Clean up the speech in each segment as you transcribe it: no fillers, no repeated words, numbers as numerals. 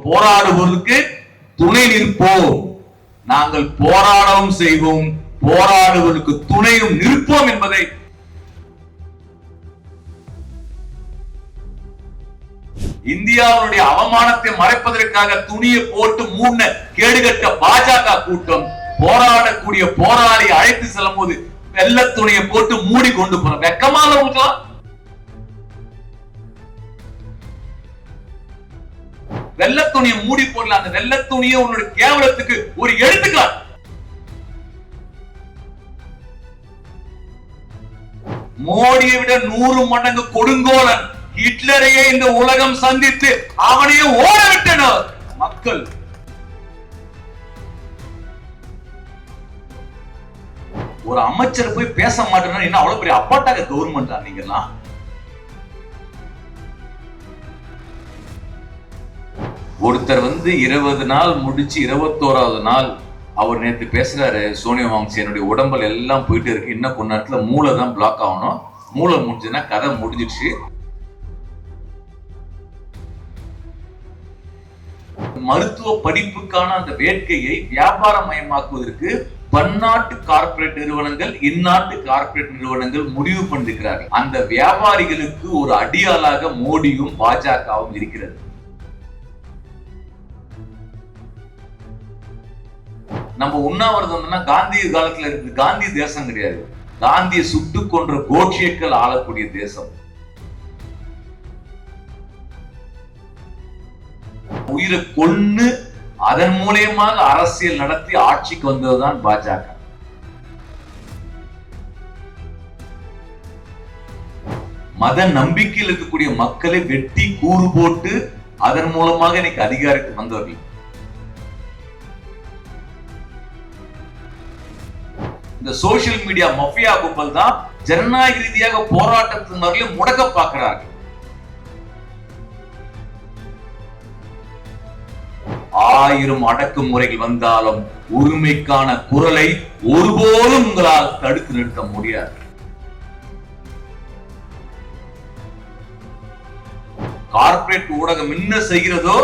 போராடுவதற்கு துணை நிற்போம். நாங்கள் போராடவும் செய்வோம், போராடுவதற்கு துணையும் நிற்போம் என்பதை இந்தியாவுடைய அவமானத்தை மறைப்பதற்காக துணியை போட்டு மூண கேடுகட்ட பாஜக கூட்டம் போராடக்கூடிய போராளி அழைத்து செல்லும் போது வெள்ள துணியை போட்டு மூடி கொண்டு போற வெக்கமான இருக்கலாம். வெள்ள துணியை மூடி போடல. அந்த வெள்ள துணியை உன்னோட கேவலத்துக்கு ஒரு எடுத்துக்கலாம். மோடியை விட 100 மடங்கு கொடுங்கோலன் ஹிட்லரையே இந்த உலகம் சந்தித்து அவனையே ஓட விட்டனர் மக்கள். ஒரு அமைச்சர் போய் பேச மாட்டேன்னா என்ன அவ்வளவு பெரிய அப்பாட்டாக கவர்மெண்டா நீங்கெல்லாம்? ஒருத்தர் 20 நாள் முடிச்சு 21வது நாள் அவர் நேற்று பேசுறாரு, சோனியா வாங்சி என்னுடைய உடம்புல எல்லாம் போயிட்டு இருக்கு, இன்னும் கொஞ்ச நேரத்துல மூளை தான் பிளாக் ஆகணும், மூளை முடிஞ்சதுன்னா கதை முடிஞ்சிடுச்சு. மருத்துவ படிப்புக்கான அந்த வேட்கையை வியாபாரமயமாக்குவதற்கு பன்னாட்டு கார்ப்பரேட் நிறுவனங்கள், இந்நாட்டு கார்ப்பரேட் நிறுவனங்கள் முடிவு பண்ணிருக்கிறார்கள். அந்த வியாபாரிகளுக்கு ஒரு அடியாளாக மோடியும் பாஜகவும் இருக்கிறது. நம்ம உண்ணாவிரதம் காந்தி காலத்துல இருக்கு. காந்தி தேசம் கிடையாது, காந்தியை சுட்டு கொன்ற கோட்சேக்கள் ஆளக்கூடிய தேசம். உயிரை கொன்னு அதன் மூலயமாக அரசியல் நடத்தி ஆட்சிக்கு வந்ததுதான் பாஜக. மத நம்பிக்கையில் இருக்கக்கூடிய மக்களை வெட்டி கூறு போட்டு அதன் மூலமாக இன்னைக்கு அதிகாரத்துக்கு வந்தவர்கள். இந்த சோசியல் மீடியா மஃபியா கும்பல் தான் ஜனநாயக ரீதியாக போராட்டத்தினர்களை முடக்க பார்க்கிறார்கள். 1000 அடக்குமுறைகள் வந்தாலும் உரிமைக்கான குரலை ஒருபோதும் உங்களால் தடுத்து நிறுத்த முடியாது. கார்ப்பரேட் ஊடகம் என்ன செய்கிறதோ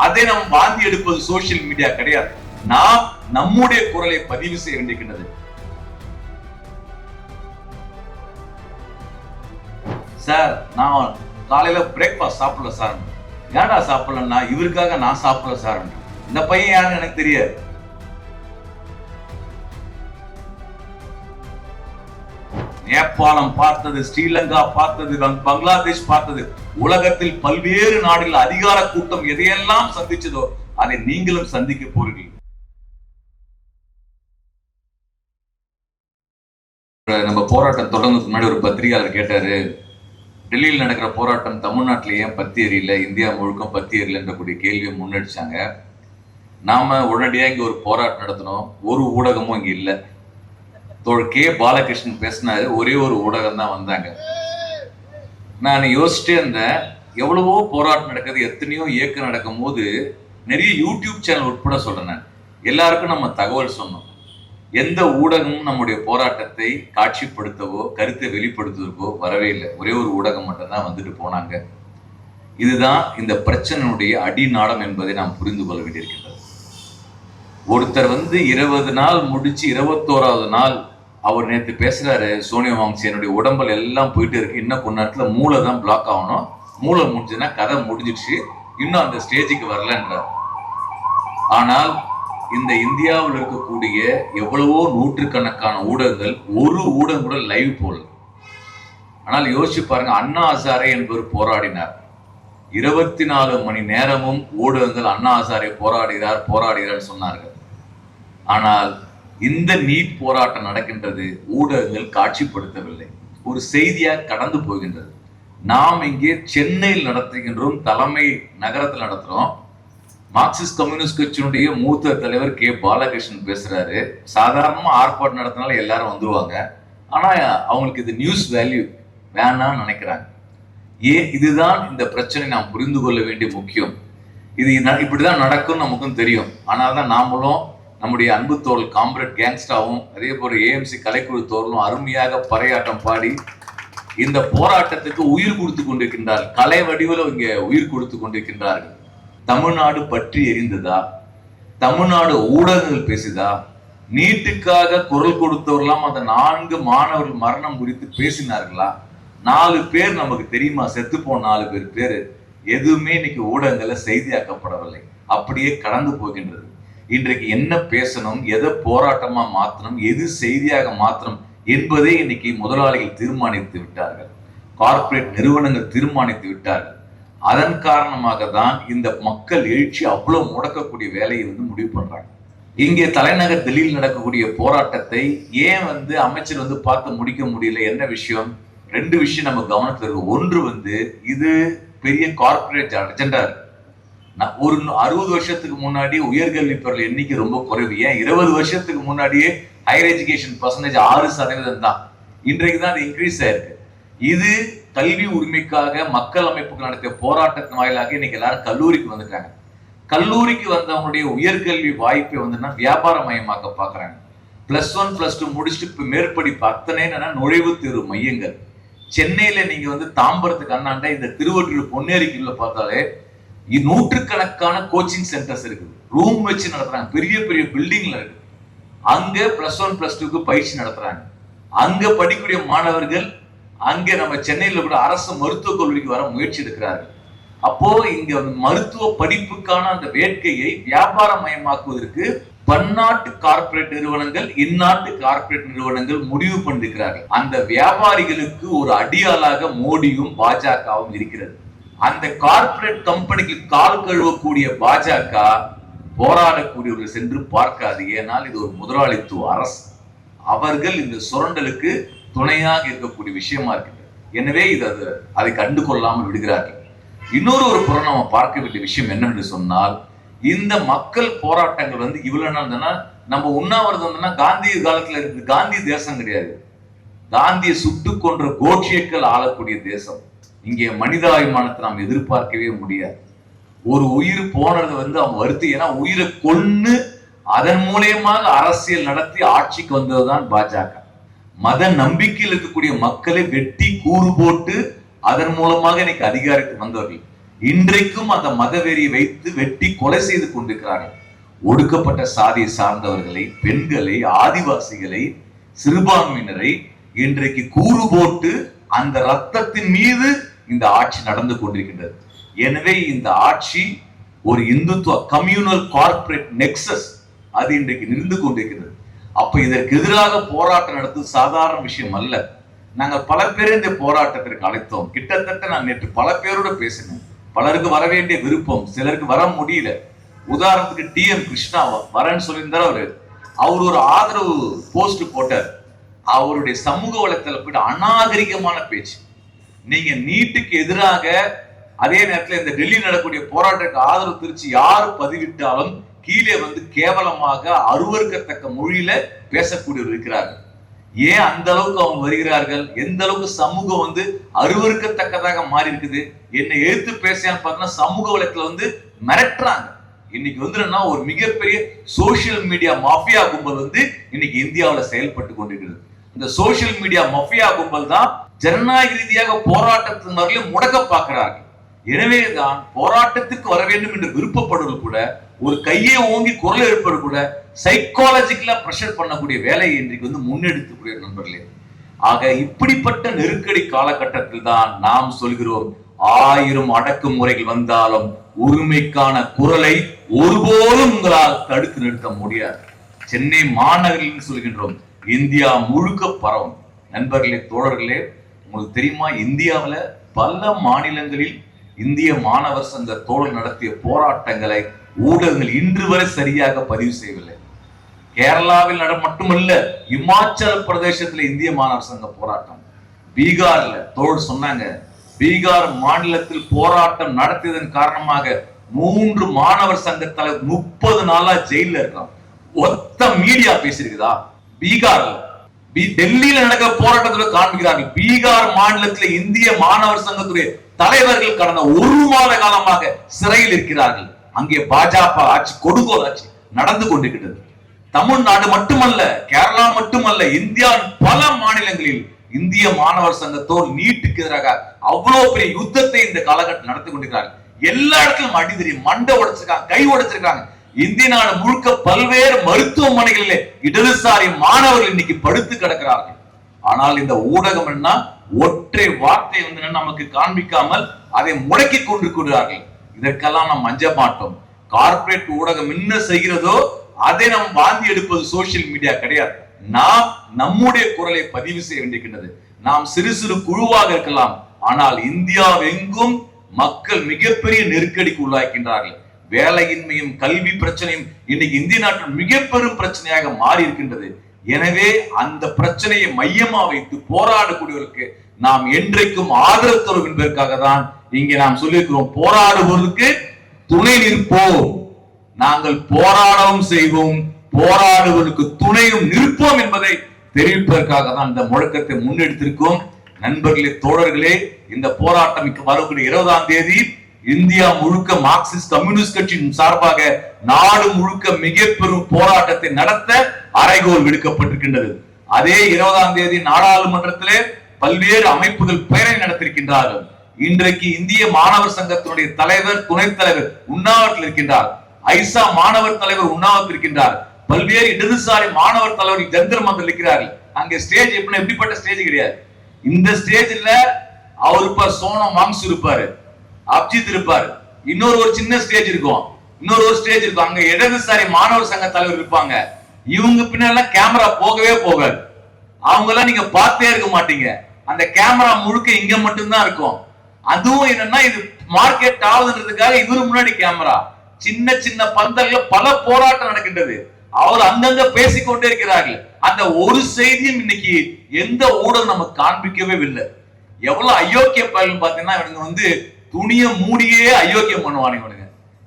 அதை நாம் வாந்தி எடுப்பது சோசியல் மீடியா கிடையாது. நாம் நம்முடைய குரலை பதிவு செய்ய வேண்டியிருக்கிறது. சார், நான் காலையில பிரேக்பாஸ்ட் சாப்பிடல சார். ஏன்டா சாப்பிடலன்னா, இவருக்காக நான் சாப்பிடல சார். இந்த பையன் யாருன்னு எனக்கு தெரியாது. நேபாளம் பார்த்தது, ஸ்ரீலங்கா பார்த்தது, பங்களாதேஷ் பார்த்தது, உலகத்தில் பல்வேறு நாடுகள் அதிகார கூட்டம் எதையெல்லாம் சந்திச்சதோ அதை நீங்களும் சந்திக்க போறீர்கள். நம்ம போராட்டம் தொடர்ந்து முன்னாடி ஒரு பத்திரிகையாளர் கேட்டாரு, டெல்லியில் நடக்கிற போராட்டம் தமிழ்நாட்டில் ஏன் பத்தி எரியல, இந்தியா முழுக்கம் பத்தி எரியல கூடிய கேள்வியை முன்னெடுச்சாங்க. நாம உடனடியாக இங்க ஒரு போராட்டம் நடத்தணும். ஒரு ஊடகமும் இங்க இல்லை. கே பாலகிருஷ்ணன் பேசினாரு, ஒரே ஒரு ஊடகம் தான் வந்தாங்க. நான் யோசிச்சுட்டே இருந்தேன், எவ்வளவோ போராட்டம் நடக்குது, எத்தனையோ இயக்கம் நடக்கும் போது நிறைய யூடியூப் சேனல் உட்பட சொல்றேன், எல்லாருக்கும் நம்ம தகவல் சொன்னோம். எந்த ஊடகமும் நம்முடைய போராட்டத்தை காட்சிப்படுத்தவோ கருத்தை வெளிப்படுத்துவதற்கோ வரவே இல்லை. ஒரே ஒரு ஊடகம் மட்டும்தான் வந்துட்டு போனாங்க. இதுதான் இந்த பிரச்சனையுடைய அடிநாடம் என்பதை நாம் புரிந்து கொள்ள வேண்டியிருக்கின்றது. ஒருத்தர் 20 நாள் முடிச்சு 21வது நாள் அவர் நேற்று பேசுறாரு, சோனியா வாங்சி என்னுடைய உடம்புல எல்லாம் போயிட்டு இருக்கு, இன்னும் கொஞ்ச நேரத்துல மூளை தான் பிளாக் ஆகணும், மூளை முடிஞ்சதுன்னா கதை முடிஞ்சிடுச்சு, இன்னும் அந்த ஸ்டேஜுக்கு வரலன்றார். ஆனால் இந்த இந்தியாவில் இருக்கக்கூடிய எவ்வளவோ நூற்றுக்கணக்கான ஊடகங்கள் ஒரு ஊடகம் கூட லைவ் போடல. ஆனால் யோசிச்சு பாருங்க, அண்ணா ஹசாரே என்பவர் போராடினார். 24 மணி நேரமும் ஊடகங்கள் அண்ணா ஹசாரே போராடுகிறார் சொன்னார்கள். ஆனால் இந்த நீட் போராட்டம் நடக்கின்றது, ஊடகங்கள் காட்சிப்படுத்தவில்லை, ஒரு செய்தியாக கடந்து போகின்றது. நாம் இங்கே சென்னையில் நடத்துகின்றோம், தலைமை நகரத்தில் நடத்துறோம். மார்க்சிஸ்ட் கம்யூனிஸ்ட் கட்சியினுடைய மூத்த தலைவர் கே பாலகிருஷ்ணன் பேசுறாரு, சாதாரணமா ஆர்ப்பாட்டம் நடத்தினால எல்லாரும் வந்துருவாங்க, ஆனா அவங்களுக்கு இது நியூஸ் வேல்யூ வேணாம்னு நினைக்கிறாங்க. இதுதான் இந்த பிரச்சனை நாம் புரிந்து கொள்ள வேண்டிய முக்கியம். இது இப்படிதான் நடக்கும் நமக்கும் தெரியும். ஆனால் தான் நாமளும் நம்முடைய அன்பு தோல் காம்ரேட் கேங்ஸ்டாவும் அதே போல ஏஎம்சி கலைக்குழு தோர்களும் அருமையாக பறையாட்டம் பாடி இந்த போராட்டத்துக்கு உயிர் கொடுத்து கொண்டிருக்கின்றார்கள். கலை வடிவில் இங்க உயிர் கொடுத்து கொண்டிருக்கின்றார்கள். தமிழ்நாடு பற்றி எரிந்ததா? தமிழ்நாடு ஊடகங்கள் பேசுதா? நீட்டுக்காக குரல் கொடுத்தவர்களாம் அந்த 4 மாணவர்கள் மரணம் குறித்து பேசினார்களா? 4 பேர் நமக்கு தெரியுமா? செத்து போன 4 பேர் எதுவுமே இன்னைக்கு ஊடகங்கள்ல செய்தியாக்கப்படவில்லை, அப்படியே கடந்து போகின்றது. இன்றைக்கு என்ன பேசணும், எதை போராட்டமா மாற்றணும், எது செய்தியாக மாற்றணும் என்பதை இன்னைக்கு முதலாளிகள் தீர்மானித்து விட்டார்கள், கார்ப்பரேட் நிறுவனங்கள் தீர்மானித்து விட்டார்கள். அதன் காரணமாக தான் இந்த மக்கள் எழுச்சி அவ்வளவு முடக்கக்கூடிய வேலையை முடிவு பண்றாங்க. இங்கே தலைநகர் டெல்லியில் நடக்கக்கூடிய போராட்டத்தை ஏன் அமைச்சர் பார்த்து முடிக்க முடியல? என்ன விஷயம்? 2 விஷயம் நம்ம கவனத்தில் இருக்கு. ஒன்று இது பெரிய கார்ப்பரேட் அஜெண்டா இருக்கு. ஒரு 60 வருஷத்துக்கு முன்னாடி உயர்கல்வி பெறல் எண்ணிக்கை ரொம்ப குறைவு. ஏன் 20 வருஷத்துக்கு முன்னாடியே ஹையர் எஜுகேஷன் பர்சன்டேஜ் 6% தான். இன்றைக்கு தான் அது இன்க்ரீஸ் ஆயிருக்கு. இது கல்வி உரிமைக்காக மக்கள் அமைப்புகள் நடத்திய போராட்டத்தின் வாயிலாக இன்னைக்கு எல்லாரும் கல்லூரிக்கு வந்துட்டாங்க. கல்லூரிக்கு வந்தவங்களுடைய உயர்கல்வி வாய்ப்பை வியாபாரமயமாக்க பாக்குறாங்க. +1 +2 முடிச்சுட்டு இப்ப மேற்படிப்பு அத்தனை நுழைவுத் தேர்வு மையங்கள். சென்னையில நீங்க தாம்பரத்துக்கு அண்ணாண்ட இந்த திருவொற்றியூர் பொன்னேரிக்குள்ள பார்த்தாலே நூற்றுக்கணக்கான கோச்சிங் சென்டர்ஸ் இருக்குது. ரூம் வச்சு நடத்துறாங்க, பெரிய பெரிய பில்டிங்ல இருக்கு. அங்க +1 +2க்கு பயிற்சி நடத்துறாங்க. அங்க படிக்கக்கூடிய மாணவர்கள் அங்கே நம்ம சென்னையில கூட அரசு மருத்துவக் கல்லூரிக்கு வர முயற்சி எடுக்கிறார்கள். அப்போ இங்க மருத்துவ படிப்புக்கான அந்த வேட்கையை வியாபாரமயமாக்குவதற்கு பன்னாட்டு கார்ப்பரேட் நிறுவனங்கள், இந்நாட்டு கார்ப்பரேட் நிறுவனங்கள் முடிவு பண்ணிருக்கிறார்கள். அந்த வியாபாரிகளுக்கு ஒரு அடியாளாக மோடியும் பாஜகவும் இருக்கிறது. அந்த கார்ப்பரேட் கம்பெனிக்கு கால் கழுவக்கூடிய பாஜக போராடக்கூடியவர்கள் சென்று பார்க்காது. ஏனால் இது ஒரு முதலாளித்துவ அரசு. அவர்கள் இந்த சுரண்டலுக்கு துணையாக இருக்கக்கூடிய விஷயமா இருக்கு. எனவே அதை கண்டு கொள்ளாமல் விடுகிறார்கள். இன்னொரு புறம் நம்ம பார்க்க வேண்டிய விஷயம் என்னன்னு சொன்னால், இந்த மக்கள் போராட்டங்கள் இவ்வளவு நாள் நம்ம உண்ணாவிரதம் காந்தி காலத்துல இருக்கு. காந்தி தேசம் கிடையாது. காந்தியை சுட்டு கொன்ற கோட்சேக்கள் ஆளக்கூடிய தேசம். இங்கே மனிதாபிமானத்தை நாம் எதிர்பார்க்கவே முடியாது. ஒரு உயிர் போனது அவங்க வருத்தி, ஏன்னா உயிரை கொன்னு அதன் மூலியமாக அரசியல் நடத்தி ஆட்சிக்கு வந்ததுதான் பாஜக. மத நம்பிக்கையில் இருக்கக்கூடிய மக்களை வெட்டி கூறு போட்டு அதன் மூலமாக இன்னைக்கு அதிகாரத்துக்கு வந்தவர்கள் இன்றைக்கும் அந்த மதவெறியை வைத்து வெட்டி கொலை செய்து கொண்டிருக்கிறார்கள். ஒடுக்கப்பட்ட சாதியை சார்ந்தவர்களை, பெண்களை, ஆதிவாசிகளை, சிறுபான்மையினரை இன்றைக்கு கூறு போட்டு அந்த ரத்தத்தின் மீது இந்த ஆட்சி நடந்து கொண்டிருக்கின்றது. எனவே இந்த ஆட்சி ஒரு இந்துத்துவ கம்யூனல் கார்ப்பரேட் நெக்சஸ் அது இன்றைக்கு நின்று கொண்டிருக்கிறது. அப்ப இதற்கு எதிராக போராட்டம் நடத்துவது சாதாரண விஷயம் அல்ல. நாங்கள் பல பேர் இந்த போராட்டத்திற்கு அழைத்தோம். கிட்டத்தட்ட நான் நேற்று பல பேரோட பேசினேன். பலருக்கு வர வேண்டிய விருப்பம், சிலருக்கு வர முடியல. உதாரணத்துக்கு TM கிருஷ்ணா வரேன்னு சொல்லியிருந்தார். அவர் ஒரு ஆதரவு போஸ்ட் போட்டார். அவருடைய சமூக வலைத்தள போயிட்டு அநாகரிகமான பேச்சு. நீங்க நீட்டுக்கு எதிராக அதே நேரத்தில் இந்த டெல்லி நடக்கக்கூடிய போராட்டத்துக்கு ஆதரவு தெரிவிச்சு யாரு பதிவிட்டாலும் கீழே கேவலமாக அருவருக்கத்தக்க மொழியில பேசக்கூடியவர் இருக்கிறார்கள். ஏன் அந்த அளவுக்கு அவங்க வருகிறார்கள்? எந்த அளவுக்கு சமூகம் அருவருக்கத்தக்கதாக மாறி இருக்குது. என்னை எழுத்து பேசியான்னு பார்த்தீங்கன்னா சமூக வலைத்துல மிரட்டுறாங்க. இன்னைக்கு ஒரு மிகப்பெரிய சோசியல் மீடியா மாஃபியா கும்பல் இன்னைக்கு இந்தியாவில் செயல்பட்டு கொண்டிருக்கிறது. இந்த சோசியல் மீடியா மாஃபியா கும்பல் தான் ஜனநாயக ரீதியாக போராட்டத்தினர்களை முடக்க பார்க்கிறார்கள். எனவேதான் போராட்டத்துக்கு வர வேண்டும் என்று விருப்பப்படுவது கூட, ஒரு கையை ஓங்கி குரல் எழுப்பது கூட சைக்காலஜிக்கலா பிரஷர் பண்ணக்கூடிய வேலையை இன்றைக்கு முன்னெடுத்துக்கூடிய நண்பர்களே. ஆக இப்படிப்பட்ட நெருக்கடி காலகட்டத்தில் தான் நாம் சொல்கிறோம், 1000 அடக்குமுறைகள் வந்தாலும் உரிமைக்கான குரலை ஒருபோதும் உங்களால் தடுத்து நிறுத்த முடியாது. சென்னை மாநகரில் சொல்கின்றோம், இந்தியா முழுக்க பரவும். நண்பர்களே, தோழர்களே, உங்களுக்கு தெரியுமா, இந்தியாவில பல மாநிலங்களில் இந்திய மாணவர் சங்க தோழர் நடத்திய போராட்டங்களை ஊடகங்கள் இன்று வரை சரியாக பதிவு செய்யவில்லை. கேரளாவில் மட்டுமல்ல, இமாச்சல பிரதேசத்துல இந்திய மாணவர் சங்க போராட்டம், பீகார்ல தோழர் சொன்னாங்க, பீகார் மாநிலத்தில் போராட்டம் நடத்தியதன் காரணமாக 3 மாணவர் சங்க தலைவர் 30 நாளா ஜெயில இருக்கான். ஒத்த மீடியா பேசிருக்குதா? பீகார்ல டெல்லியில நடக்கிற போராட்டத்துல காண்பிக்கிறார்கள். பீகார் மாநிலத்தில் இந்திய மாணவர் சங்கத்துடைய தலைவர்கள் கடந்த 1 மாத காலமாக சிறையில் இருக்கிறார்கள். அங்கே பாஜக ஆட்சி, கொடுங்கோல் ஆட்சி நடந்து கொண்டிருக்கிறது. தமிழ்நாடு மட்டுமல்ல, கேரளா மட்டுமல்ல, இந்தியாவின் பல மாநிலங்களில் இந்திய மாணவர் சங்கத்தோர் நீட்டுக்கு எதிராக அவ்வளவு பெரிய யுத்தத்தை இந்த காலகட்டம் நடத்தி கொண்டிருக்கிறார்கள். எல்லா இடத்திலும் அடிதடி, மண்டை உடைச்சிருக்காங்க, கை உடைச்சிருக்காங்க. இந்திய நாடு முழுக்க பல்வேறு மருத்துவமனைகளிலே இடதுசாரி மாணவர்கள் இன்னைக்கு படுத்து கிடக்கிறார்கள். ஆனால் இந்த ஊடகம் என்ன, ஒற்றை வார்த்தை வந்து நமக்கு காண்பிக்காமல் அதை முடக்கி கொண்டிருக்கிறார்கள். இதற்கெல்லாம் நாம் அஞ்ச மாட்டோம். கார்ப்பரேட் ஊடகம் என்ன செய்கிறதோ அதை நாம் வாந்தி எடுப்பது சோசியல் மீடியா கிடையாது. நாம் நம்முடைய குரலை பதிவு செய்ய வேண்டியிருக்கிறது. நாம் சிறு சிறு குழுவாக இருக்கலாம், ஆனால் இந்தியாவெங்கும் மக்கள் மிகப்பெரிய நெருக்கடிக்கு உள்ளாக்கின்றார்கள். வேலையின்மையும் கல்வி பிரச்சனையும் இன்னைக்கு இந்திய நாட்டில் மிக பெரும் பிரச்சனையாக மாறி இருக்கின்றது. எனவே அந்த பிரச்சனையை மையமா வைத்து போராடக்கூடியவர்களுக்கு நாம் என்றைக்கும் ஆதரவு தரும் என்பதற்காக தான் இங்கே நாம் சொல்லியிருக்கிறோம். போராடுவதற்கு துணை நிற்போம், நாங்கள் போராடவும் செய்வோம், போராடுவதற்கு துணையும் நிற்போம் என்பதை தெரிவிப்பதற்காக தான் இந்த முழக்கத்தை முன்னெடுத்திருக்கோம். நண்பர்களே, தோழர்களே, இந்த போராட்டம் வரக்கூடிய 20ஆம் தேதி இந்தியா முழுக்க மார்க்சிஸ்ட் கம்யூனிஸ்ட் கட்சியின் சார்பாக நாடு முழுக்க மிக பெரும் போராட்டத்தை நடத்த அறைகோல் விடுக்கப்பட்டிருக்கின்றது. அதே 20ஆம் தேதி நாடாளுமன்றத்திலே பல்வேறு அமைப்புகள் பேரணி நடத்திருக்கின்றார்கள். இன்றைக்கு இந்திய மாணவர் சங்கத்தினுடைய தலைவர், துணைத் தலைவர் உண்ணாவிரத்தில் இருக்கின்றார். ஐசா மாணவர் தலைவர் உண்ணாவிரத்தில் இருக்கின்றார். பல்வேறு இடதுசாரி மாணவர் தலைவர்கள் ஜந்தர் மந்தர் இருக்கிறார்கள். அங்கே ஸ்டேஜ் எப்படிப்பட்ட ஸ்டேஜ் கிடையாது. இந்த ஸ்டேஜ்ல அவர் இருப்பார், சோனம் வாங்ஸ் இருப்பாரு, அப்ஜித் இருப்பாரு, இன்னொரு ஒரு சின்ன ஸ்டேஜ் இருக்கும், இன்னொரு ஒரு ஸ்டேஜ் இருக்கும். அங்க இடதுசாரி மாணவர் சங்க தலைவர் இருப்பாங்க. இவங்க பின்னால கேமரா போகவே போகாது. அவங்க எல்லாம் நீங்க பார்த்தே இருக்க மாட்டீங்க. அந்த கேமரா முழுக்க இங்க மட்டும்தான் இருக்கும். அதுவும் என்னன்னா, இது மார்க்கெட் ஆகுதுன்றதுக்காக இவரு முன்னாடி கேமரா. சின்ன சின்ன பந்தல்ல பல போராட்டம் நடக்கின்றது. அவர் அங்கங்க பேசிக்கொண்டே இருக்கிறார்கள். அந்த ஒரு செய்தியும் இன்னைக்கு எந்த ஊடகம் நமக்கு காண்பிக்கவே இல்லை. எவ்வளவு அயோக்கிய பயன் பாத்தீங்கன்னா, இவனுங்க வந்து துணியை மூடியே அயோக்கியம் பண்ணுவானுங்க. இவனுங்க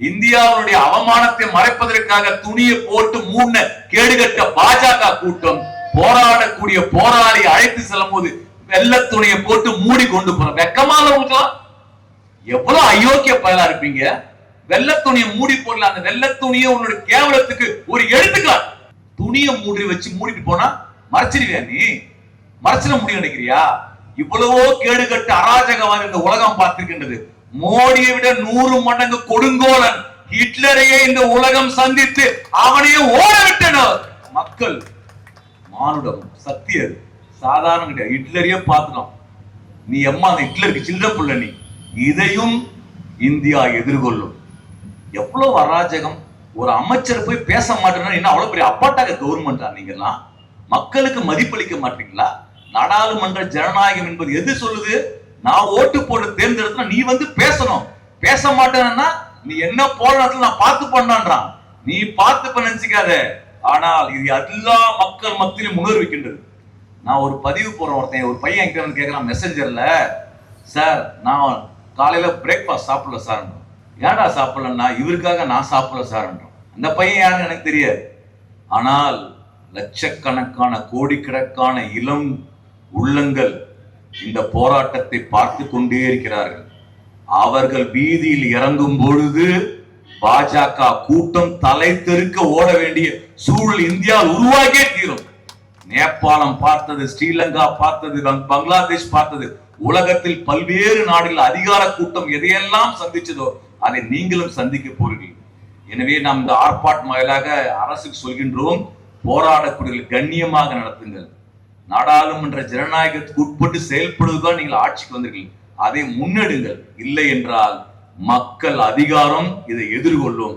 இந்தியாவுடைய அவமானத்தை மறைப்பதற்காக துணியை போட்டு மூணு கேடுகட்ட பாஜக கூட்டம் போராடக்கூடிய போராளி அழைத்து செல்லும் போது வெள்ள துணியை போட்டு மூடி கொண்டு போற வெக்கமானவங்களுக்கெல்லாம் எவ்வளவு அயோக்கிய பயலா இருப்பீங்க. வெள்ள துணியை மூடி போடல. அந்த வெள்ள துணியை உன்னோட கேவலத்துக்கு ஒரு எடுத்துக்கலாம். துணியை மூடி வச்சு மூடிட்டு போனா மறைச்சிருவியா? நீ மறைச்சிட முடியும் நினைக்கிறியா? இவ்வளவோ கேடுகட்டு அராஜகவான் இந்த உலகம் பார்த்திருக்கின்றது. மோடியை விட 100 மடங்கு கொடுங்கோலன் ஹிட்லரையே இந்த உலகம் சந்தித்து அவனையே ஓட விட்டனர் மக்கள். மானுடம் சத்தியது சாதாரண கிடையாது. ஹிட்லரையே பார்த்துக்கலாம். நீ அம்மா அந்த ஹிட்லருக்கு சில்லற புள்ள. நீ இதையும் இந்தியா எதிர்கொள்ளும். எவ்வளவு அராஜகம்! ஒரு அமைச்சர் போய் பேச மாட்டேன்னா என்ன அவ்வளவு பெரிய அப்பாட்டாக கவர்மெண்டா? நீங்கெல்லாம் மக்களுக்கு மதிப்பளிக்க மாட்டீங்களா? நாடாளுமன்ற ஜனநாயகம் என்பது எது சொல்லுது? நான் ஓட்டு போட்டு தேர்ந்தெடுத்தா நீ வந்து பேசணும். பேச மாட்டேன்னா நீ என்ன போராட்டத்தில் நான் பார்த்து பண்ணான்றான். நீ பார்த்து பண்ண நினைச்சுக்காத. ஆனால் இது எல்லா மக்கள் மத்தியிலும் உணர்விக்கின்றது. நான் ஒரு பதிவு போறேன். ஒரு பையன் என்கிட்ட வந்து கேட்கலாம் மெசஞ்சர்ல, சார் நான் காலையில பிரேக்ஃபாஸ்ட் சாப்பிடல சார். ஏன்டா சாப்பிடலன்னா, இவருக்காக நான் சாப்பிடல சார். அந்த பையன் யாருன்னு எனக்கு தெரியாது. ஆனால் லட்சக்கணக்கான கோடிக்கணக்கான இளம் உள்ளங்கள் இந்த போராட்டத்தை பார்த்து கொண்டே இருக்கிறார்கள். அவர்கள் வீதியில் இறங்கும் பொழுது பாஜக கூட்டம் தலை தெருக்க ஓட வேண்டிய சூழல் இந்தியாவில் உருவாகியே தீரும். நேபாளம் பார்த்தது, ஸ்ரீலங்கா பார்த்தது, பங்களாதேஷ் பார்த்தது, உலகத்தில் பல்வேறு நாடுகள் அதிகார கூட்டம் எதையெல்லாம் சந்திச்சதோ அதை நீங்களும் சந்திக்க போறீர்கள். எனவே நாம் இந்த ஆர்ப்பாட்டம் வாயிலாக அரசுக்கு சொல்கின்றோம், போராடக்கூடிய கண்ணியமாக நடத்துங்கள். நாடாளுமன்ற ஜனநாயகத்துக்கு உட்பட்டு செயல்படுவதுதான் நீங்கள் ஆட்சிக்கு வந்தீர்கள். அதை முன்னெடுங்கள். இல்லை என்றால் மக்கள் அதிகாரம் இதை எதிர்கொள்ளும்.